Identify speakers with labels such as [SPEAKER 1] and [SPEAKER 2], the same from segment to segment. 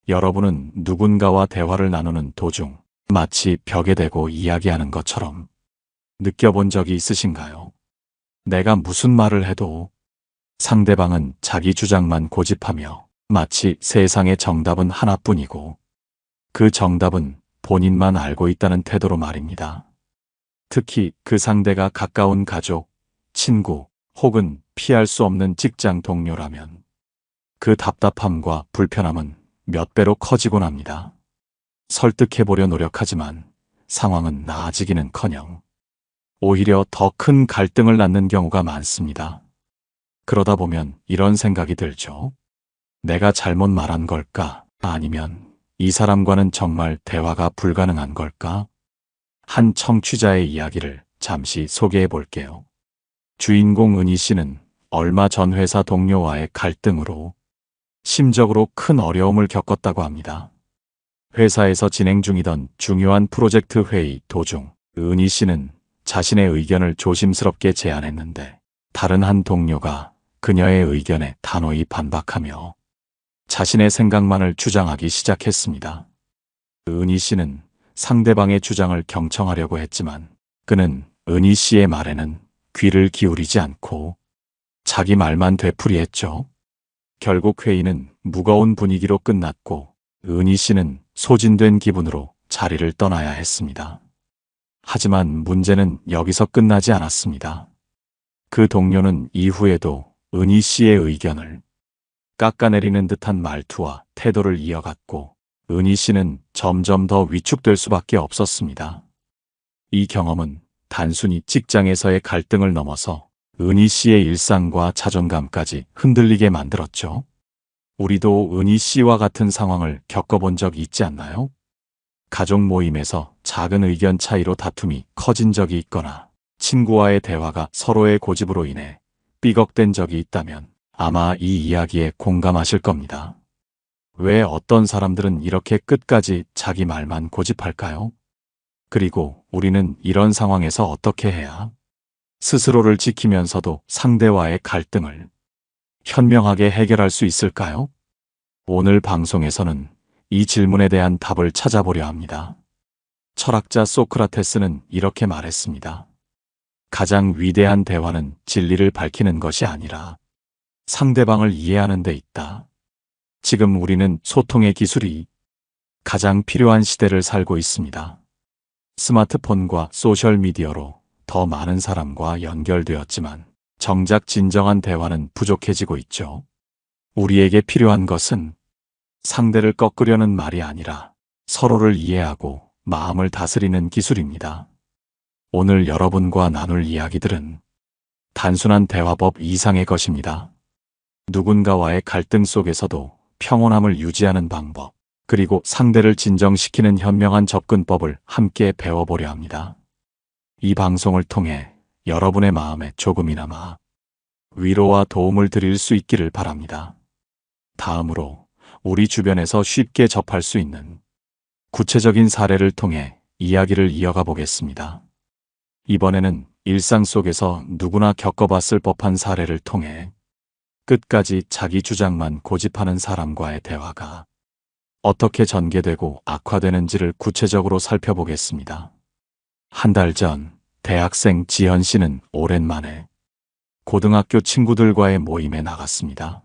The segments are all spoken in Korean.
[SPEAKER 1] 여러분은 누군가와 대화를 나누는 도중 마치 벽에 대고 이야기하는 것처럼 느껴본 적이 있으신가요? 내가 무슨 말을 해도 상대방은 자기 주장만 고집하며 마치 세상의 정답은 하나뿐이고 그 정답은 본인만 알고 있다는 태도로 말입니다. 특히 그 상대가 가까운 가족, 친구 혹은 피할 수 없는 직장 동료라면 그 답답함과 불편함은 몇 배로 커지곤 합니다. 설득해보려 노력하지만 상황은 나아지기는커녕 오히려 더 큰 갈등을 낳는 경우가 많습니다. 그러다 보면 이런 생각이 들죠. 내가 잘못 말한 걸까? 아니면 이 사람과는 정말 대화가 불가능한 걸까? 한 청취자의 이야기를 잠시 소개해 볼게요. 주인공 은희 씨는 얼마 전 회사 동료와의 갈등으로 심적으로 큰 어려움을 겪었다고 합니다. 회사에서 진행 중이던 중요한 프로젝트 회의 도중 은희 씨는 자신의 의견을 조심스럽게 제안했는데 다른 한 동료가 그녀의 의견에 단호히 반박하며 자신의 생각만을 주장하기 시작했습니다. 은희 씨는 상대방의 주장을 경청하려고 했지만 그는 은희 씨의 말에는 귀를 기울이지 않고 자기 말만 되풀이했죠. 결국 회의는 무거운 분위기로 끝났고 은희 씨는 소진된 기분으로 자리를 떠나야 했습니다. 하지만 문제는 여기서 끝나지 않았습니다. 그 동료는 이후에도 은희 씨의 의견을 깎아내리는 듯한 말투와 태도를 이어갔고 은희 씨는 점점 더 위축될 수밖에 없었습니다. 이 경험은 단순히 직장에서의 갈등을 넘어서 은희 씨의 일상과 자존감까지 흔들리게 만들었죠. 우리도 은희 씨와 같은 상황을 겪어본 적 있지 않나요? 가족 모임에서 작은 의견 차이로 다툼이 커진 적이 있거나 친구와의 대화가 서로의 고집으로 인해 삐걱된 적이 있다면 아마 이 이야기에 공감하실 겁니다. 왜 어떤 사람들은 이렇게 끝까지 자기 말만 고집할까요? 그리고 우리는 이런 상황에서 어떻게 해야 스스로를 지키면서도 상대와의 갈등을 현명하게 해결할 수 있을까요? 오늘 방송에서는 이 질문에 대한 답을 찾아보려 합니다. 철학자 소크라테스는 이렇게 말했습니다. 가장 위대한 대화는 진리를 밝히는 것이 아니라 상대방을 이해하는 데 있다. 지금 우리는 소통의 기술이 가장 필요한 시대를 살고 있습니다. 스마트폰과 소셜미디어로 더 많은 사람과 연결되었지만 정작 진정한 대화는 부족해지고 있죠. 우리에게 필요한 것은 상대를 꺾으려는 말이 아니라 서로를 이해하고 마음을 다스리는 기술입니다. 오늘 여러분과 나눌 이야기들은 단순한 대화법 이상의 것입니다. 누군가와의 갈등 속에서도 평온함을 유지하는 방법, 그리고 상대를 진정시키는 현명한 접근법을 함께 배워보려 합니다. 이 방송을 통해 여러분의 마음에 조금이나마 위로와 도움을 드릴 수 있기를 바랍니다. 다음으로 우리 주변에서 쉽게 접할 수 있는 구체적인 사례를 통해 이야기를 이어가 보겠습니다. 이번에는 일상 속에서 누구나 겪어봤을 법한 사례를 통해 끝까지 자기 주장만 고집하는 사람과의 대화가 어떻게 전개되고 악화되는지를 구체적으로 살펴보겠습니다. 한 달 전 대학생 지현 씨는 오랜만에 고등학교 친구들과의 모임에 나갔습니다.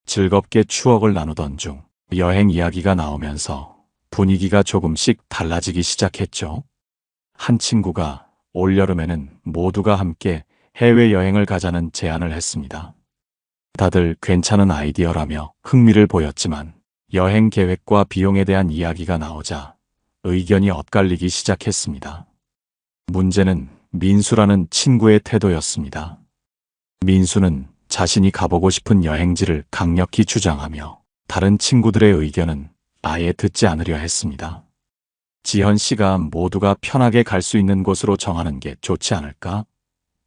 [SPEAKER 1] 즐겁게 추억을 나누던 중 여행 이야기가 나오면서 분위기가 조금씩 달라지기 시작했죠. 한 친구가 올여름에는 모두가 함께 해외여행을 가자는 제안을 했습니다. 다들 괜찮은 아이디어라며 흥미를 보였지만 여행 계획과 비용에 대한 이야기가 나오자 의견이 엇갈리기 시작했습니다. 문제는 민수라는 친구의 태도였습니다. 민수는 자신이 가보고 싶은 여행지를 강력히 주장하며 다른 친구들의 의견은 아예 듣지 않으려 했습니다. 지현 씨가 모두가 편하게 갈 수 있는 곳으로 정하는 게 좋지 않을까?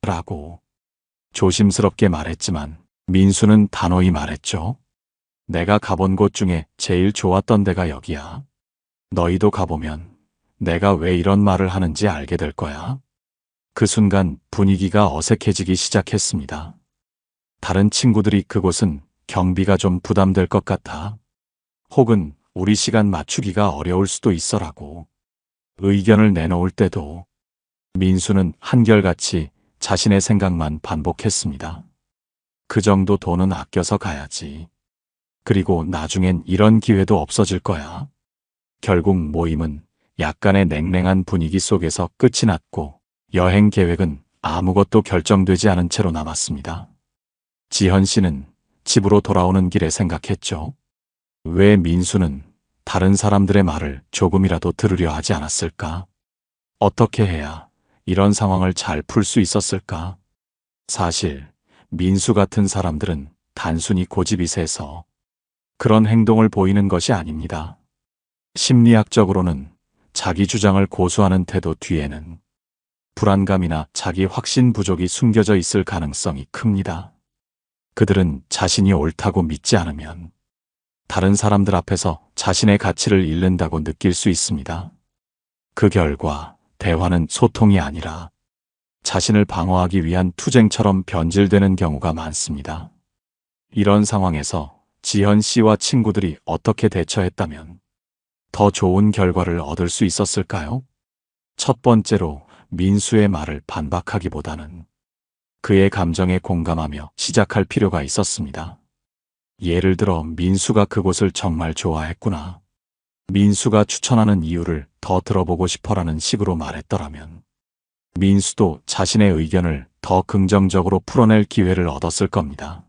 [SPEAKER 1] 라고 조심스럽게 말했지만 민수는 단호히 말했죠. 내가 가본 곳 중에 제일 좋았던 데가 여기야. 너희도 가보면 내가 왜 이런 말을 하는지 알게 될 거야. 그 순간 분위기가 어색해지기 시작했습니다. 다른 친구들이 그곳은 경비가 좀 부담될 것 같아. 혹은 우리 시간 맞추기가 어려울 수도 있어라고 의견을 내놓을 때도 민수는 한결같이 자신의 생각만 반복했습니다. 그 정도 돈은 아껴서 가야지. 그리고 나중엔 이런 기회도 없어질 거야. 결국 모임은 약간의 냉랭한 분위기 속에서 끝이 났고 여행 계획은 아무것도 결정되지 않은 채로 남았습니다. 지현 씨는 집으로 돌아오는 길에 생각했죠. 왜 민수는 다른 사람들의 말을 조금이라도 들으려 하지 않았을까? 어떻게 해야 이런 상황을 잘 풀 수 있었을까? 사실 민수 같은 사람들은 단순히 고집이 세서 그런 행동을 보이는 것이 아닙니다. 심리학적으로는 자기 주장을 고수하는 태도 뒤에는 불안감이나 자기 확신 부족이 숨겨져 있을 가능성이 큽니다. 그들은 자신이 옳다고 믿지 않으면 다른 사람들 앞에서 자신의 가치를 잃는다고 느낄 수 있습니다. 그 결과 대화는 소통이 아니라 자신을 방어하기 위한 투쟁처럼 변질되는 경우가 많습니다. 이런 상황에서 지현 씨와 친구들이 어떻게 대처했다면 더 좋은 결과를 얻을 수 있었을까요? 첫 번째로 민수의 말을 반박하기보다는 그의 감정에 공감하며 시작할 필요가 있었습니다. 예를 들어 민수가 그곳을 정말 좋아했구나. 민수가 추천하는 이유를 더 들어보고 싶어라는 식으로 말했더라면 민수도 자신의 의견을 더 긍정적으로 풀어낼 기회를 얻었을 겁니다.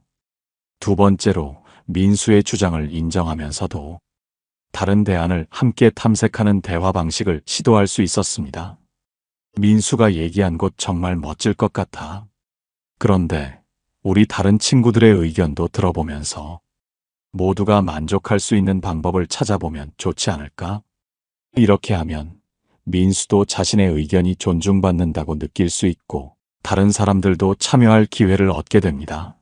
[SPEAKER 1] 두 번째로 민수의 주장을 인정하면서도 다른 대안을 함께 탐색하는 대화 방식을 시도할 수 있었습니다. 민수가 얘기한 곳 정말 멋질 것 같아. 그런데 우리 다른 친구들의 의견도 들어보면서 모두가 만족할 수 있는 방법을 찾아보면 좋지 않을까? 이렇게 하면 민수도 자신의 의견이 존중받는다고 느낄 수 있고 다른 사람들도 참여할 기회를 얻게 됩니다.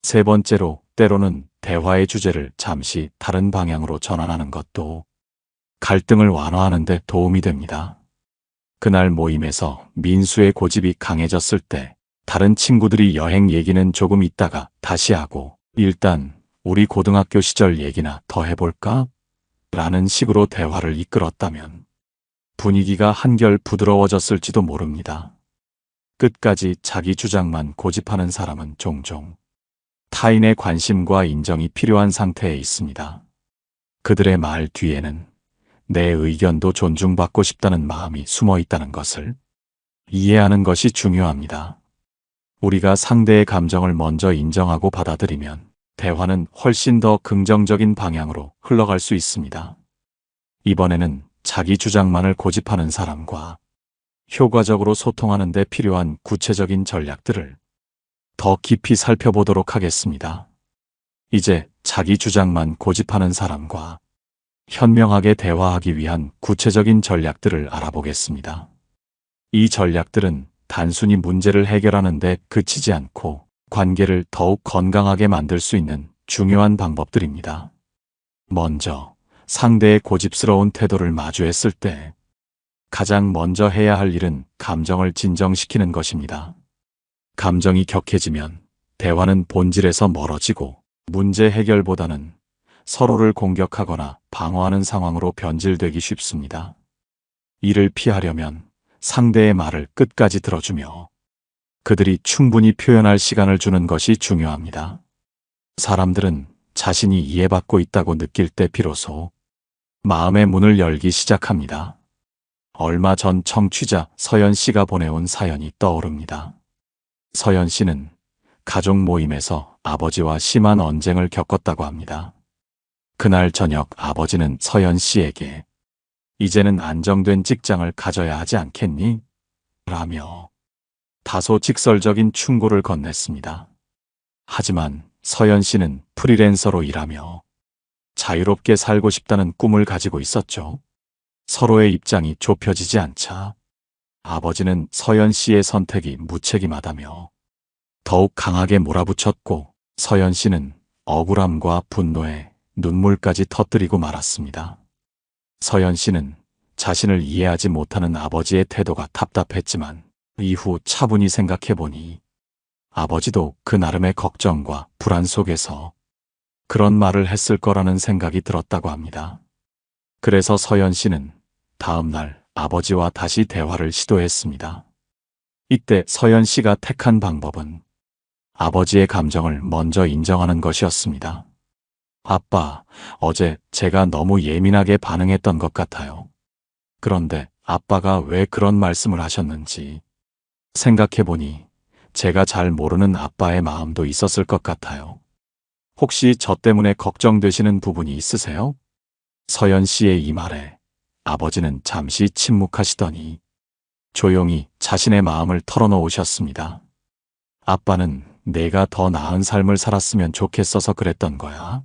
[SPEAKER 1] 세 번째로 때로는 대화의 주제를 잠시 다른 방향으로 전환하는 것도 갈등을 완화하는 데 도움이 됩니다. 그날 모임에서 민수의 고집이 강해졌을 때 다른 친구들이 여행 얘기는 조금 있다가 다시 하고 일단 우리 고등학교 시절 얘기나 더 해볼까? 라는 식으로 대화를 이끌었다면 분위기가 한결 부드러워졌을지도 모릅니다. 끝까지 자기 주장만 고집하는 사람은 종종 타인의 관심과 인정이 필요한 상태에 있습니다. 그들의 말 뒤에는 내 의견도 존중받고 싶다는 마음이 숨어 있다는 것을 이해하는 것이 중요합니다. 우리가 상대의 감정을 먼저 인정하고 받아들이면 대화는 훨씬 더 긍정적인 방향으로 흘러갈 수 있습니다. 이번에는 자기 주장만을 고집하는 사람과 효과적으로 소통하는 데 필요한 구체적인 전략들을 더 깊이 살펴보도록 하겠습니다. 이제 자기 주장만 고집하는 사람과 현명하게 대화하기 위한 구체적인 전략들을 알아보겠습니다. 이 전략들은 단순히 문제를 해결하는 데 그치지 않고 관계를 더욱 건강하게 만들 수 있는 중요한 방법들입니다. 먼저 상대의 고집스러운 태도를 마주했을 때 가장 먼저 해야 할 일은 감정을 진정시키는 것입니다. 감정이 격해지면 대화는 본질에서 멀어지고 문제 해결보다는 서로를 공격하거나 방어하는 상황으로 변질되기 쉽습니다. 이를 피하려면 상대의 말을 끝까지 들어주며 그들이 충분히 표현할 시간을 주는 것이 중요합니다. 사람들은 자신이 이해받고 있다고 느낄 때 비로소 마음의 문을 열기 시작합니다. 얼마 전 청취자 서연 씨가 보내온 사연이 떠오릅니다. 서연 씨는 가족 모임에서 아버지와 심한 언쟁을 겪었다고 합니다. 그날 저녁 아버지는 서연 씨에게 이제는 안정된 직장을 가져야 하지 않겠니? 라며 다소 직설적인 충고를 건넸습니다. 하지만 서연 씨는 프리랜서로 일하며 자유롭게 살고 싶다는 꿈을 가지고 있었죠. 서로의 입장이 좁혀지지 않자 아버지는 서연 씨의 선택이 무책임하다며 더욱 강하게 몰아붙였고 서연 씨는 억울함과 분노에 눈물까지 터뜨리고 말았습니다. 서연 씨는 자신을 이해하지 못하는 아버지의 태도가 답답했지만 이후 차분히 생각해보니 아버지도 그 나름의 걱정과 불안 속에서 그런 말을 했을 거라는 생각이 들었다고 합니다. 그래서 서연 씨는 다음 날 아버지와 다시 대화를 시도했습니다. 이때 서연 씨가 택한 방법은 아버지의 감정을 먼저 인정하는 것이었습니다. 아빠, 어제 제가 너무 예민하게 반응했던 것 같아요. 그런데 아빠가 왜 그런 말씀을 하셨는지 생각해보니 제가 잘 모르는 아빠의 마음도 있었을 것 같아요. 혹시 저 때문에 걱정되시는 부분이 있으세요? 서연 씨의 이 말에 아버지는 잠시 침묵하시더니 조용히 자신의 마음을 털어놓으셨습니다. 아빠는 내가 더 나은 삶을 살았으면 좋겠어서 그랬던 거야.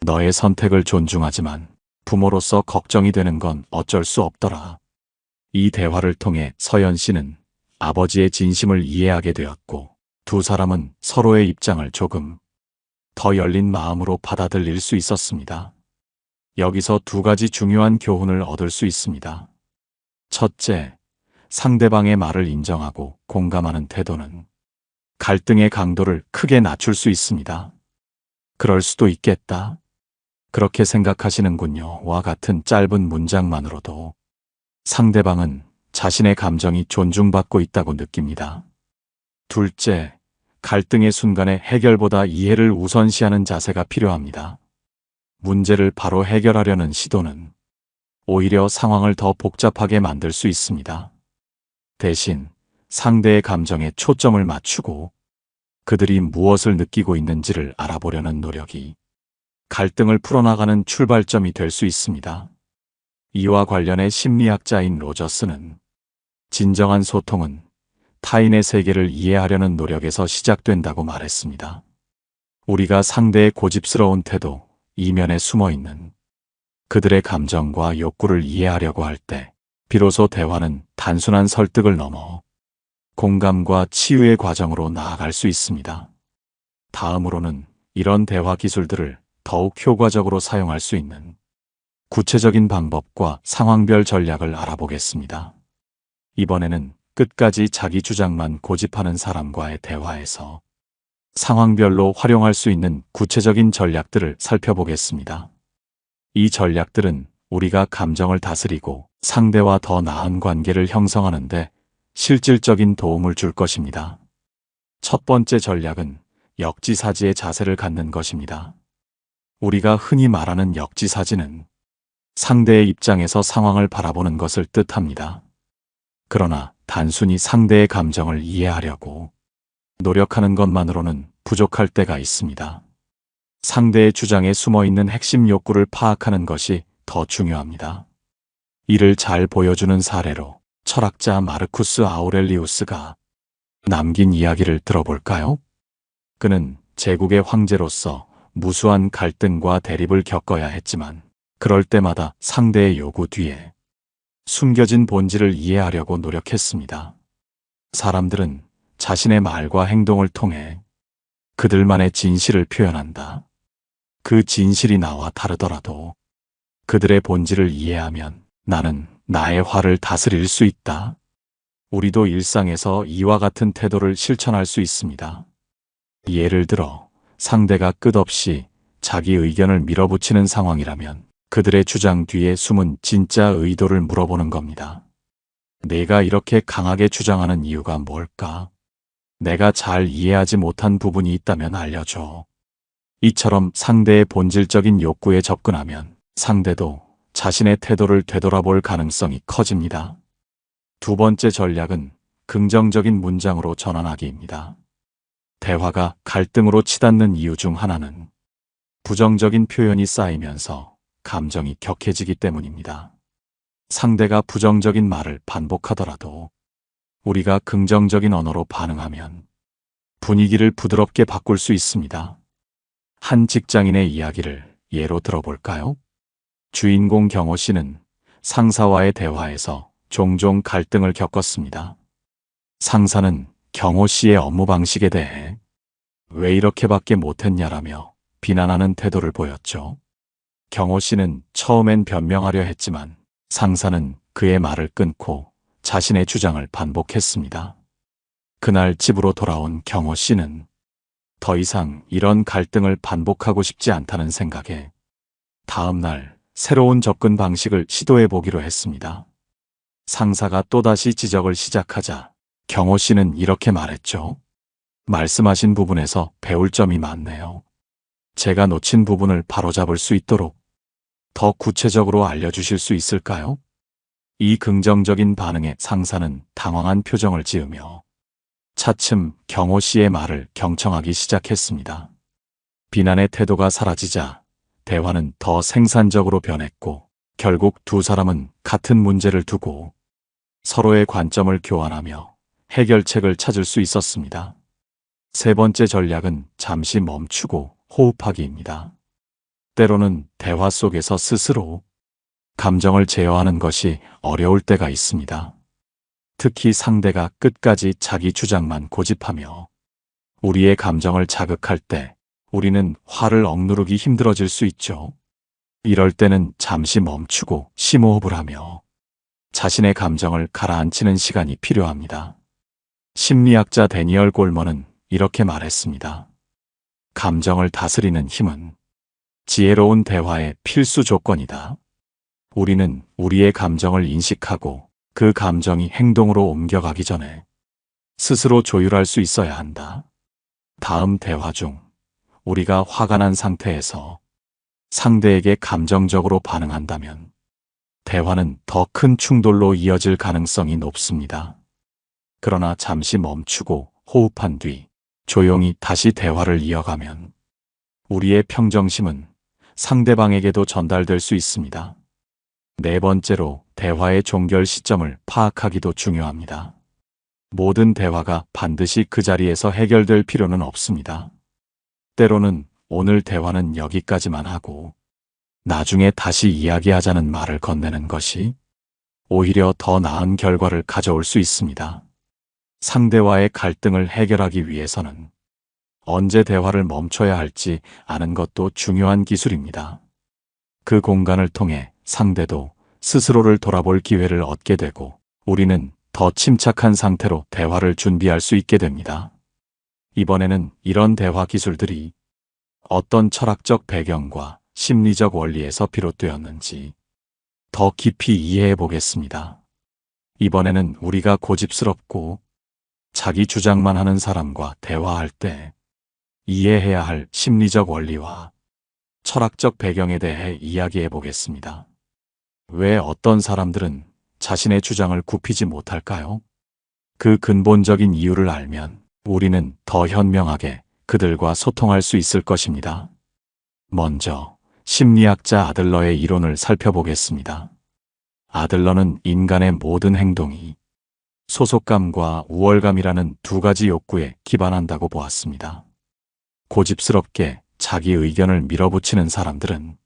[SPEAKER 1] 너의 선택을 존중하지만 부모로서 걱정이 되는 건 어쩔 수 없더라. 이 대화를 통해 서연 씨는 아버지의 진심을 이해하게 되었고 두 사람은 서로의 입장을 조금 더 열린 마음으로 받아들일 수 있었습니다. 여기서 두 가지 중요한 교훈을 얻을 수 있습니다. 첫째, 상대방의 말을 인정하고 공감하는 태도는 갈등의 강도를 크게 낮출 수 있습니다. 그럴 수도 있겠다. 그렇게 생각하시는군요. 와 같은 짧은 문장만으로도 상대방은 자신의 감정이 존중받고 있다고 느낍니다. 둘째, 갈등의 순간에 해결보다 이해를 우선시하는 자세가 필요합니다. 문제를 바로 해결하려는 시도는 오히려 상황을 더 복잡하게 만들 수 있습니다. 대신 상대의 감정에 초점을 맞추고 그들이 무엇을 느끼고 있는지를 알아보려는 노력이 갈등을 풀어나가는 출발점이 될 수 있습니다. 이와 관련해 심리학자인 로저스는 진정한 소통은 타인의 세계를 이해하려는 노력에서 시작된다고 말했습니다. 우리가 상대의 고집스러운 태도, 이면에 숨어 있는 그들의 감정과 욕구를 이해하려고 할 때 비로소 대화는 단순한 설득을 넘어 공감과 치유의 과정으로 나아갈 수 있습니다. 다음으로는 이런 대화 기술들을 더욱 효과적으로 사용할 수 있는 구체적인 방법과 상황별 전략을 알아보겠습니다. 이번에는 끝까지 자기 주장만 고집하는 사람과의 대화에서 상황별로 활용할 수 있는 구체적인 전략들을 살펴보겠습니다. 이 전략들은 우리가 감정을 다스리고 상대와 더 나은 관계를 형성하는데 실질적인 도움을 줄 것입니다. 첫 번째 전략은 역지사지의 자세를 갖는 것입니다. 우리가 흔히 말하는 역지사지는 상대의 입장에서 상황을 바라보는 것을 뜻합니다. 그러나 단순히 상대의 감정을 이해하려고 노력하는 것만으로는 부족할 때가 있습니다. 상대의 주장에 숨어 있는 핵심 욕구를 파악하는 것이 더 중요합니다. 이를 잘 보여주는 사례로 철학자 마르쿠스 아우렐리우스가 남긴 이야기를 들어볼까요? 그는 제국의 황제로서 무수한 갈등과 대립을 겪어야 했지만 그럴 때마다 상대의 요구 뒤에 숨겨진 본질을 이해하려고 노력했습니다. 사람들은 자신의 말과 행동을 통해 그들만의 진실을 표현한다. 그 진실이 나와 다르더라도 그들의 본질을 이해하면 나는 나의 화를 다스릴 수 있다. 우리도 일상에서 이와 같은 태도를 실천할 수 있습니다. 예를 들어 상대가 끝없이 자기 의견을 밀어붙이는 상황이라면 그들의 주장 뒤에 숨은 진짜 의도를 물어보는 겁니다. 내가 이렇게 강하게 주장하는 이유가 뭘까? 내가 잘 이해하지 못한 부분이 있다면 알려줘. 이처럼 상대의 본질적인 욕구에 접근하면 상대도 자신의 태도를 되돌아볼 가능성이 커집니다. 두 번째 전략은 긍정적인 문장으로 전환하기입니다. 대화가 갈등으로 치닫는 이유 중 하나는 부정적인 표현이 쌓이면서 감정이 격해지기 때문입니다. 상대가 부정적인 말을 반복하더라도 우리가 긍정적인 언어로 반응하면 분위기를 부드럽게 바꿀 수 있습니다. 한 직장인의 이야기를 예로 들어볼까요? 주인공 경호 씨는 상사와의 대화에서 종종 갈등을 겪었습니다. 상사는 경호 씨의 업무 방식에 대해 왜 이렇게밖에 못했냐라며 비난하는 태도를 보였죠. 경호 씨는 처음엔 변명하려 했지만 상사는 그의 말을 끊고 자신의 주장을 반복했습니다. 그날 집으로 돌아온 경호 씨는 더 이상 이런 갈등을 반복하고 싶지 않다는 생각에 다음 날 새로운 접근 방식을 시도해 보기로 했습니다. 상사가 또다시 지적을 시작하자 경호 씨는 이렇게 말했죠. 말씀하신 부분에서 배울 점이 많네요. 제가 놓친 부분을 바로잡을 수 있도록 더 구체적으로 알려주실 수 있을까요? 이 긍정적인 반응에 상사는 당황한 표정을 지으며 차츰 경호 씨의 말을 경청하기 시작했습니다. 비난의 태도가 사라지자 대화는 더 생산적으로 변했고 결국 두 사람은 같은 문제를 두고 서로의 관점을 교환하며 해결책을 찾을 수 있었습니다. 세 번째 전략은 잠시 멈추고 호흡하기입니다. 때로는 대화 속에서 스스로 감정을 제어하는 것이 어려울 때가 있습니다. 특히 상대가 끝까지 자기 주장만 고집하며 우리의 감정을 자극할 때 우리는 화를 억누르기 힘들어질 수 있죠. 이럴 때는 잠시 멈추고 심호흡을 하며 자신의 감정을 가라앉히는 시간이 필요합니다. 심리학자 데니얼 골먼은 이렇게 말했습니다. 감정을 다스리는 힘은 지혜로운 대화의 필수 조건이다. 우리는 우리의 감정을 인식하고 그 감정이 행동으로 옮겨가기 전에 스스로 조율할 수 있어야 한다. 다음 대화 중 우리가 화가 난 상태에서 상대에게 감정적으로 반응한다면 대화는 더 큰 충돌로 이어질 가능성이 높습니다. 그러나 잠시 멈추고 호흡한 뒤 조용히 다시 대화를 이어가면 우리의 평정심은 상대방에게도 전달될 수 있습니다. 네 번째로 대화의 종결 시점을 파악하기도 중요합니다. 모든 대화가 반드시 그 자리에서 해결될 필요는 없습니다. 때로는 오늘 대화는 여기까지만 하고 나중에 다시 이야기하자는 말을 건네는 것이 오히려 더 나은 결과를 가져올 수 있습니다. 상대와의 갈등을 해결하기 위해서는 언제 대화를 멈춰야 할지 아는 것도 중요한 기술입니다. 그 공간을 통해 상대도 스스로를 돌아볼 기회를 얻게 되고 우리는 더 침착한 상태로 대화를 준비할 수 있게 됩니다. 이번에는 이런 대화 기술들이 어떤 철학적 배경과 심리적 원리에서 비롯되었는지 더 깊이 이해해 보겠습니다. 이번에는 우리가 고집스럽고 자기 주장만 하는 사람과 대화할 때 이해해야 할 심리적 원리와 철학적 배경에 대해 이야기해 보겠습니다. 왜 어떤 사람들은 자신의 주장을 굽히지 못할까요? 그 근본적인 이유를 알면 우리는 더 현명하게 그들과 소통할 수 있을 것입니다. 먼저 심리학자 아들러의 이론을 살펴보겠습니다. 아들러는 인간의 모든 행동이 소속감과 우월감이라는 두 가지 욕구에 기반한다고 보았습니다. 고집스럽게 자기 의견을 밀어붙이는 사람들은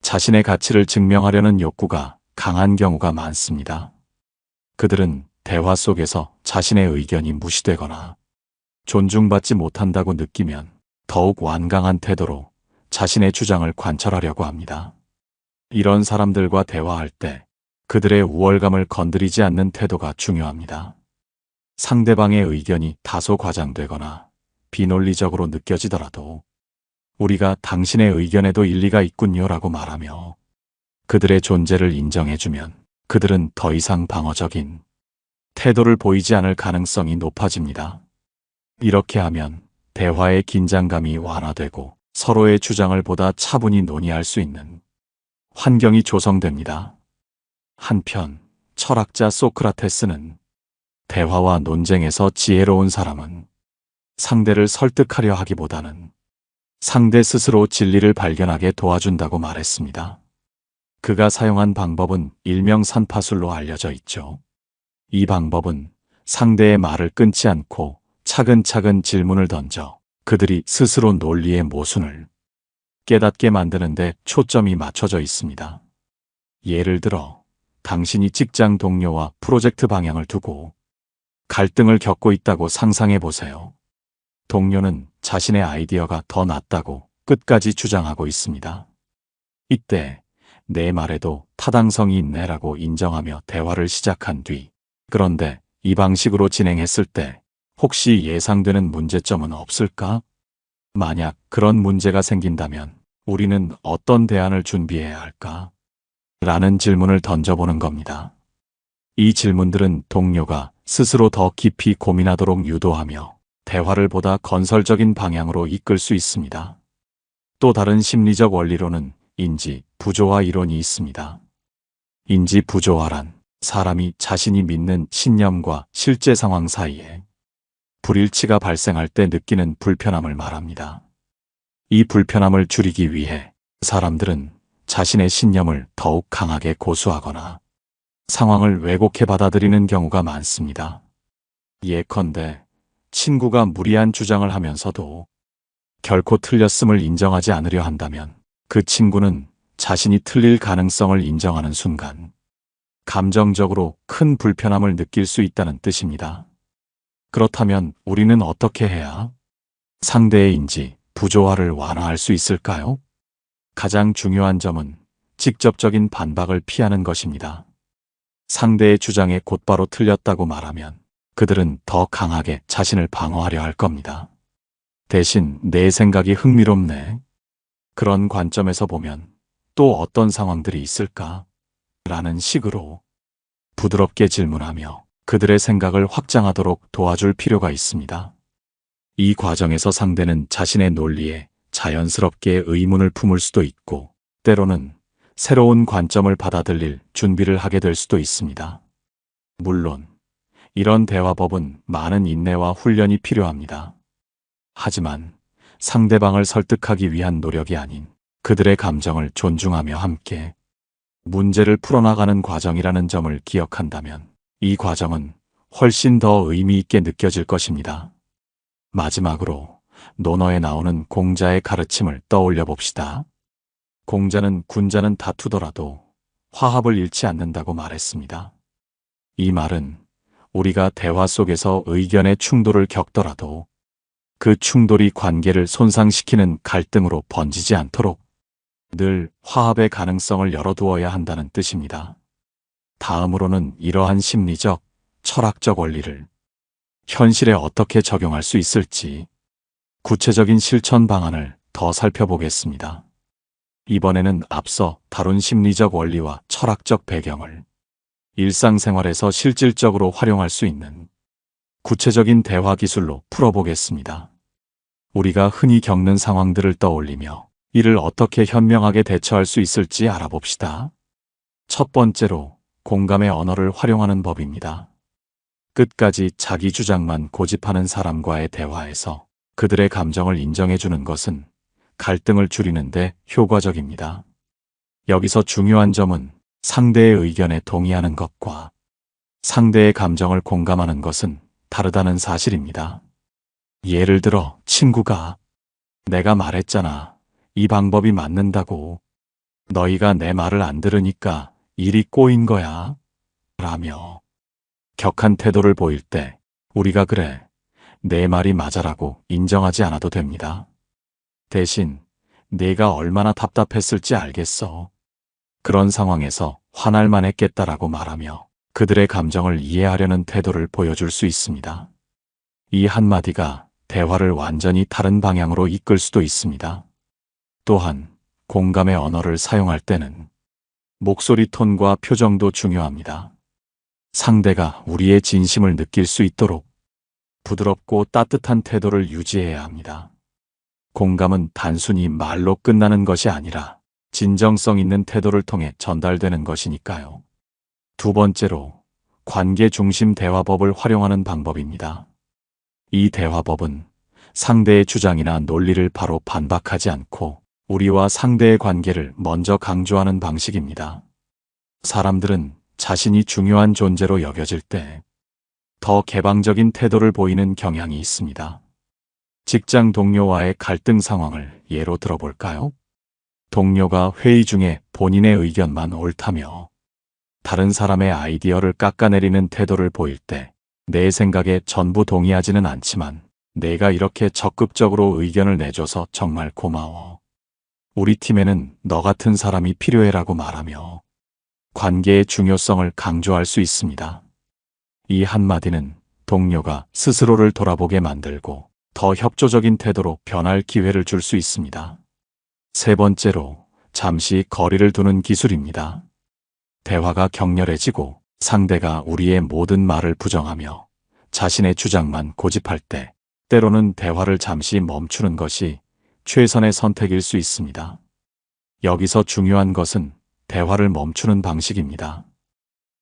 [SPEAKER 1] 자신의 가치를 증명하려는 욕구가 강한 경우가 많습니다. 그들은 대화 속에서 자신의 의견이 무시되거나 존중받지 못한다고 느끼면 더욱 완강한 태도로 자신의 주장을 관철하려고 합니다. 이런 사람들과 대화할 때 그들의 우월감을 건드리지 않는 태도가 중요합니다. 상대방의 의견이 다소 과장되거나 비논리적으로 느껴지더라도 우리가 당신의 의견에도 일리가 있군요라고 말하며 그들의 존재를 인정해주면 그들은 더 이상 방어적인 태도를 보이지 않을 가능성이 높아집니다. 이렇게 하면 대화의 긴장감이 완화되고 서로의 주장을 보다 차분히 논의할 수 있는 환경이 조성됩니다. 한편 철학자 소크라테스는 대화와 논쟁에서 지혜로운 사람은 상대를 설득하려 하기보다는 상대 스스로 진리를 발견하게 도와준다고 말했습니다. 그가 사용한 방법은 일명 산파술로 알려져 있죠. 이 방법은 상대의 말을 끊지 않고 차근차근 질문을 던져 그들이 스스로 논리의 모순을 깨닫게 만드는 데 초점이 맞춰져 있습니다. 예를 들어 당신이 직장 동료와 프로젝트 방향을 두고 갈등을 겪고 있다고 상상해 보세요. 동료는 자신의 아이디어가 더 낫다고 끝까지 주장하고 있습니다. 이때 내 말에도 타당성이 있네라고 인정하며 대화를 시작한 뒤 그런데 이 방식으로 진행했을 때 혹시 예상되는 문제점은 없을까? 만약 그런 문제가 생긴다면 우리는 어떤 대안을 준비해야 할까? 라는 질문을 던져보는 겁니다. 이 질문들은 동료가 스스로 더 깊이 고민하도록 유도하며 대화를 보다 건설적인 방향으로 이끌 수 있습니다. 또 다른 심리적 원리로는 인지 부조화 이론이 있습니다. 인지 부조화란 사람이 자신이 믿는 신념과 실제 상황 사이에 불일치가 발생할 때 느끼는 불편함을 말합니다. 이 불편함을 줄이기 위해 사람들은 자신의 신념을 더욱 강하게 고수하거나 상황을 왜곡해 받아들이는 경우가 많습니다. 예컨대 친구가 무리한 주장을 하면서도 결코 틀렸음을 인정하지 않으려 한다면 그 친구는 자신이 틀릴 가능성을 인정하는 순간 감정적으로 큰 불편함을 느낄 수 있다는 뜻입니다. 그렇다면 우리는 어떻게 해야 상대의 인지 부조화를 완화할 수 있을까요? 가장 중요한 점은 직접적인 반박을 피하는 것입니다. 상대의 주장에 곧바로 틀렸다고 말하면 그들은 더 강하게 자신을 방어하려 할 겁니다. 대신 내 생각이 흥미롭네. 그런 관점에서 보면 또 어떤 상황들이 있을까? 라는 식으로 부드럽게 질문하며 그들의 생각을 확장하도록 도와줄 필요가 있습니다. 이 과정에서 상대는 자신의 논리에 자연스럽게 의문을 품을 수도 있고 때로는 새로운 관점을 받아들일 준비를 하게 될 수도 있습니다. 물론 이런 대화법은 많은 인내와 훈련이 필요합니다. 하지만 상대방을 설득하기 위한 노력이 아닌 그들의 감정을 존중하며 함께 문제를 풀어나가는 과정이라는 점을 기억한다면 이 과정은 훨씬 더 의미 있게 느껴질 것입니다. 마지막으로 논어에 나오는 공자의 가르침을 떠올려 봅시다. 공자는 군자는 다투더라도 화합을 잃지 않는다고 말했습니다. 이 말은 우리가 대화 속에서 의견의 충돌을 겪더라도 그 충돌이 관계를 손상시키는 갈등으로 번지지 않도록 늘 화합의 가능성을 열어두어야 한다는 뜻입니다. 다음으로는 이러한 심리적, 철학적 원리를 현실에 어떻게 적용할 수 있을지 구체적인 실천 방안을 더 살펴보겠습니다. 이번에는 앞서 다룬 심리적 원리와 철학적 배경을 일상생활에서 실질적으로 활용할 수 있는 구체적인 대화 기술로 풀어보겠습니다. 우리가 흔히 겪는 상황들을 떠올리며 이를 어떻게 현명하게 대처할 수 있을지 알아봅시다. 첫 번째로 공감의 언어를 활용하는 법입니다. 끝까지 자기 주장만 고집하는 사람과의 대화에서 그들의 감정을 인정해주는 것은 갈등을 줄이는데 효과적입니다. 여기서 중요한 점은 상대의 의견에 동의하는 것과 상대의 감정을 공감하는 것은 다르다는 사실입니다. 예를 들어 친구가 내가 말했잖아. 이 방법이 맞는다고. 너희가 내 말을 안 들으니까 일이 꼬인 거야. 라며 격한 태도를 보일 때 우리가 그래, 내 말이 맞아라고 인정하지 않아도 됩니다. 대신 내가 얼마나 답답했을지 알겠어. 그런 상황에서 화날만 했겠다라고 말하며 그들의 감정을 이해하려는 태도를 보여줄 수 있습니다. 이 한마디가 대화를 완전히 다른 방향으로 이끌 수도 있습니다. 또한 공감의 언어를 사용할 때는 목소리 톤과 표정도 중요합니다. 상대가 우리의 진심을 느낄 수 있도록 부드럽고 따뜻한 태도를 유지해야 합니다. 공감은 단순히 말로 끝나는 것이 아니라 진정성 있는 태도를 통해 전달되는 것이니까요. 두 번째로 관계 중심 대화법을 활용하는 방법입니다. 이 대화법은 상대의 주장이나 논리를 바로 반박하지 않고 우리와 상대의 관계를 먼저 강조하는 방식입니다. 사람들은 자신이 중요한 존재로 여겨질 때 더 개방적인 태도를 보이는 경향이 있습니다. 직장 동료와의 갈등 상황을 예로 들어볼까요? 동료가 회의 중에 본인의 의견만 옳다며 다른 사람의 아이디어를 깎아내리는 태도를 보일 때 내 생각에 전부 동의하지는 않지만 내가 이렇게 적극적으로 의견을 내줘서 정말 고마워. 우리 팀에는 너 같은 사람이 필요해라고 말하며 관계의 중요성을 강조할 수 있습니다. 이 한마디는 동료가 스스로를 돌아보게 만들고 더 협조적인 태도로 변할 기회를 줄 수 있습니다. 세 번째로 잠시 거리를 두는 기술입니다. 대화가 격렬해지고 상대가 우리의 모든 말을 부정하며 자신의 주장만 고집할 때 때로는 대화를 잠시 멈추는 것이 최선의 선택일 수 있습니다. 여기서 중요한 것은 대화를 멈추는 방식입니다.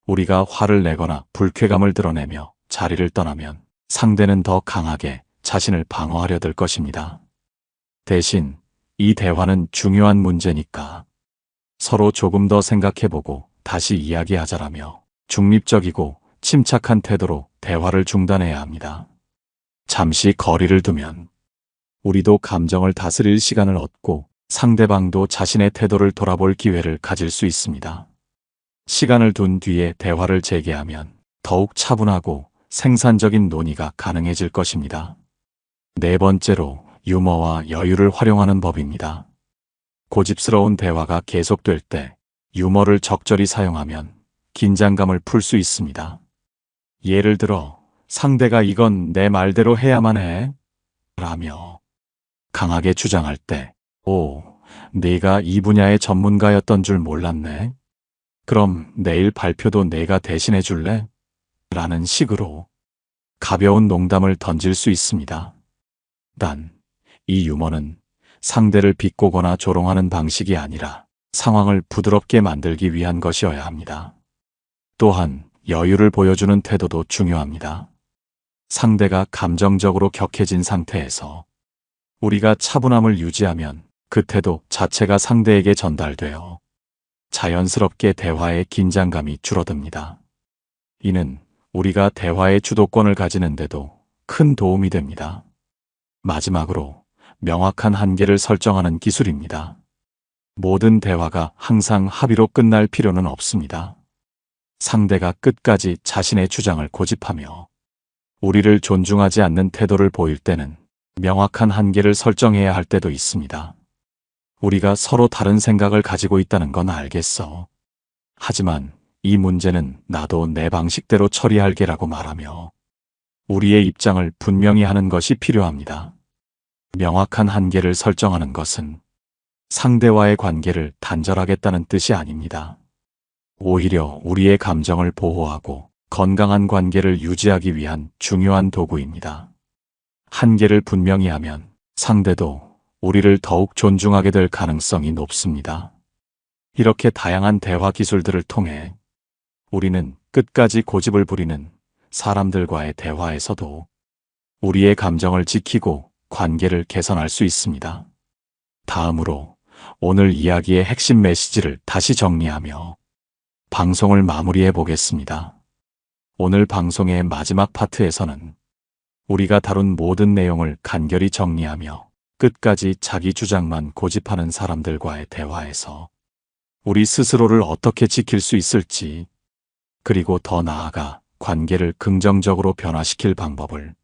[SPEAKER 1] 우리가 화를 내거나 불쾌감을 드러내며 자리를 떠나면 상대는 더 강하게 자신을 방어하려 들 것입니다. 대신 이 대화는 중요한 문제니까 서로 조금 더 생각해보고 다시 이야기하자라며 중립적이고 침착한 태도로 대화를 중단해야 합니다. 잠시 거리를 두면 우리도 감정을 다스릴 시간을 얻고 상대방도 자신의 태도를 돌아볼 기회를 가질 수 있습니다. 시간을 둔 뒤에 대화를 재개하면 더욱 차분하고 생산적인 논의가 가능해질 것입니다. 네 번째로 유머와 여유를 활용하는 법입니다. 고집스러운 대화가 계속될 때 유머를 적절히 사용하면 긴장감을 풀 수 있습니다. 예를 들어 상대가 이건 내 말대로 해야만 해 라며 강하게 주장할 때 오, 네가 이 분야의 전문가였던 줄 몰랐네. 그럼 내일 발표도 내가 대신해 줄래? 라는 식으로 가벼운 농담을 던질 수 있습니다. 단, 이 유머는 상대를 비꼬거나 조롱하는 방식이 아니라 상황을 부드럽게 만들기 위한 것이어야 합니다. 또한 여유를 보여주는 태도도 중요합니다. 상대가 감정적으로 격해진 상태에서 우리가 차분함을 유지하면 그 태도 자체가 상대에게 전달되어 자연스럽게 대화의 긴장감이 줄어듭니다. 이는 우리가 대화의 주도권을 가지는데도 큰 도움이 됩니다. 마지막으로 명확한 한계를 설정하는 기술입니다. 모든 대화가 항상 합의로 끝날 필요는 없습니다. 상대가 끝까지 자신의 주장을 고집하며 우리를 존중하지 않는 태도를 보일 때는 명확한 한계를 설정해야 할 때도 있습니다. 우리가 서로 다른 생각을 가지고 있다는 건 알겠어. 하지만 이 문제는 나도 내 방식대로 처리할게라고 말하며 우리의 입장을 분명히 하는 것이 필요합니다. 명확한 한계를 설정하는 것은 상대와의 관계를 단절하겠다는 뜻이 아닙니다. 오히려 우리의 감정을 보호하고 건강한 관계를 유지하기 위한 중요한 도구입니다. 한계를 분명히 하면 상대도 우리를 더욱 존중하게 될 가능성이 높습니다. 이렇게 다양한 대화 기술들을 통해 우리는 끝까지 고집을 부리는 사람들과의 대화에서도 우리의 감정을 지키고 관계를 개선할 수 있습니다. 다음으로 오늘 이야기의 핵심 메시지를 다시 정리하며 방송을 마무리해 보겠습니다. 오늘 방송의 마지막 파트에서는 우리가 다룬 모든 내용을 간결히 정리하며 끝까지 자기 주장만 고집하는 사람들과의 대화에서 우리 스스로를 어떻게 지킬 수 있을지, 그리고 더 나아가 관계를 긍정적으로 변화시킬 방법을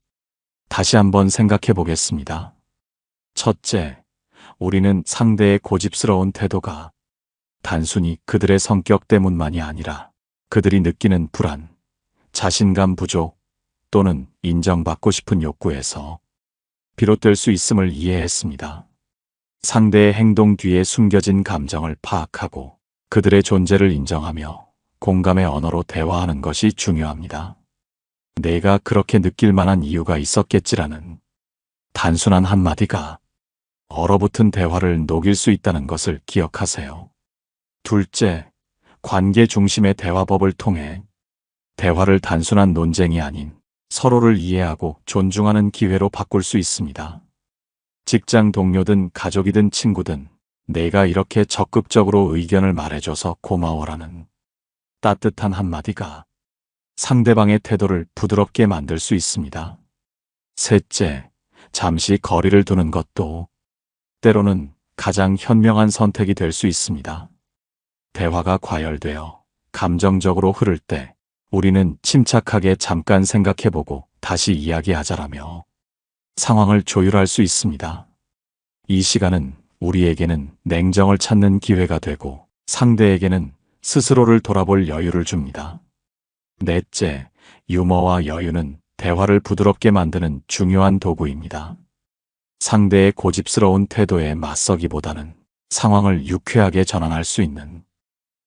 [SPEAKER 1] 다시 한번 생각해 보겠습니다. 첫째, 우리는 상대의 고집스러운 태도가 단순히 그들의 성격 때문만이 아니라 그들이 느끼는 불안, 자신감 부족 또는 인정받고 싶은 욕구에서 비롯될 수 있음을 이해했습니다. 상대의 행동 뒤에 숨겨진 감정을 파악하고 그들의 존재를 인정하며 공감의 언어로 대화하는 것이 중요합니다. 내가 그렇게 느낄 만한 이유가 있었겠지라는 단순한 한마디가 얼어붙은 대화를 녹일 수 있다는 것을 기억하세요. 둘째, 관계 중심의 대화법을 통해 대화를 단순한 논쟁이 아닌 서로를 이해하고 존중하는 기회로 바꿀 수 있습니다. 직장 동료든 가족이든 친구든 내가 이렇게 적극적으로 의견을 말해줘서 고마워라는 따뜻한 한마디가 상대방의 태도를 부드럽게 만들 수 있습니다. 셋째, 잠시 거리를 두는 것도 때로는 가장 현명한 선택이 될 수 있습니다. 대화가 과열되어 감정적으로 흐를 때 우리는 침착하게 잠깐 생각해보고 다시 이야기하자라며 상황을 조율할 수 있습니다. 이 시간은 우리에게는 냉정을 찾는 기회가 되고 상대에게는 스스로를 돌아볼 여유를 줍니다. 넷째, 유머와 여유는 대화를 부드럽게 만드는 중요한 도구입니다. 상대의 고집스러운 태도에 맞서기보다는 상황을 유쾌하게 전환할 수 있는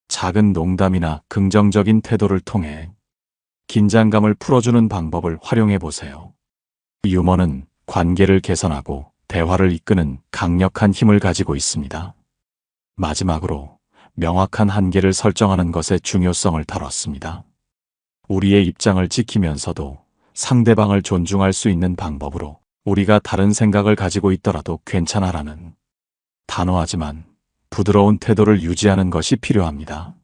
[SPEAKER 1] 작은 농담이나 긍정적인 태도를 통해 긴장감을 풀어주는 방법을 활용해 보세요. 유머는 관계를 개선하고 대화를 이끄는 강력한 힘을 가지고 있습니다. 마지막으로 명확한 한계를 설정하는 것의 중요성을 다뤘습니다. 우리의 입장을 지키면서도 상대방을 존중할 수 있는 방법으로 우리가 다른 생각을 가지고 있더라도 괜찮아라는 단호하지만 부드러운 태도를 유지하는 것이 필요합니다.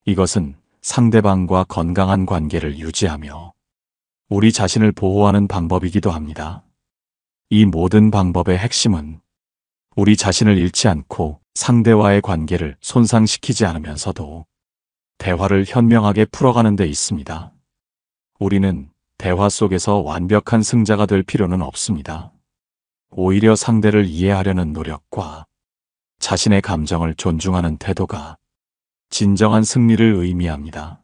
[SPEAKER 1] 이것은 상대방과 건강한 관계를 유지하며 우리 자신을 보호하는 방법이기도 합니다. 이 모든 방법의 핵심은 우리 자신을 잃지 않고 상대와의 관계를 손상시키지 않으면서도 대화를 현명하게 풀어가는 데 있습니다. 우리는 대화 속에서 완벽한 승자가 될 필요는 없습니다. 오히려 상대를 이해하려는 노력과 자신의 감정을 존중하는 태도가 진정한 승리를 의미합니다.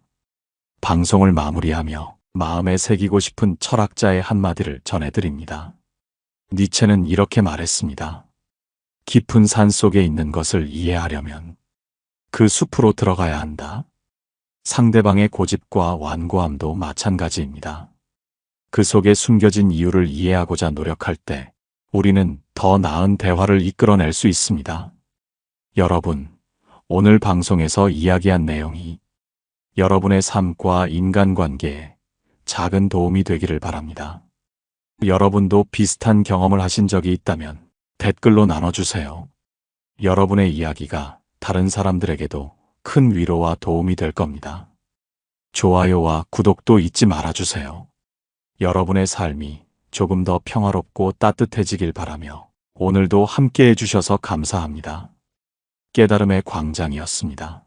[SPEAKER 1] 방송을 마무리하며 마음에 새기고 싶은 철학자의 한마디를 전해드립니다. 니체는 이렇게 말했습니다. 깊은 산 속에 있는 것을 이해하려면 그 숲으로 들어가야 한다. 상대방의 고집과 완고함도 마찬가지입니다. 그 속에 숨겨진 이유를 이해하고자 노력할 때 우리는 더 나은 대화를 이끌어낼 수 있습니다. 여러분, 오늘 방송에서 이야기한 내용이 여러분의 삶과 인간관계에 작은 도움이 되기를 바랍니다. 여러분도 비슷한 경험을 하신 적이 있다면 댓글로 나눠주세요. 여러분의 이야기가 다른 사람들에게도 큰 위로와 도움이 될 겁니다. 좋아요와 구독도 잊지 말아주세요. 여러분의 삶이 조금 더 평화롭고 따뜻해지길 바라며 오늘도 함께 해주셔서 감사합니다. 깨달음의 광장이었습니다.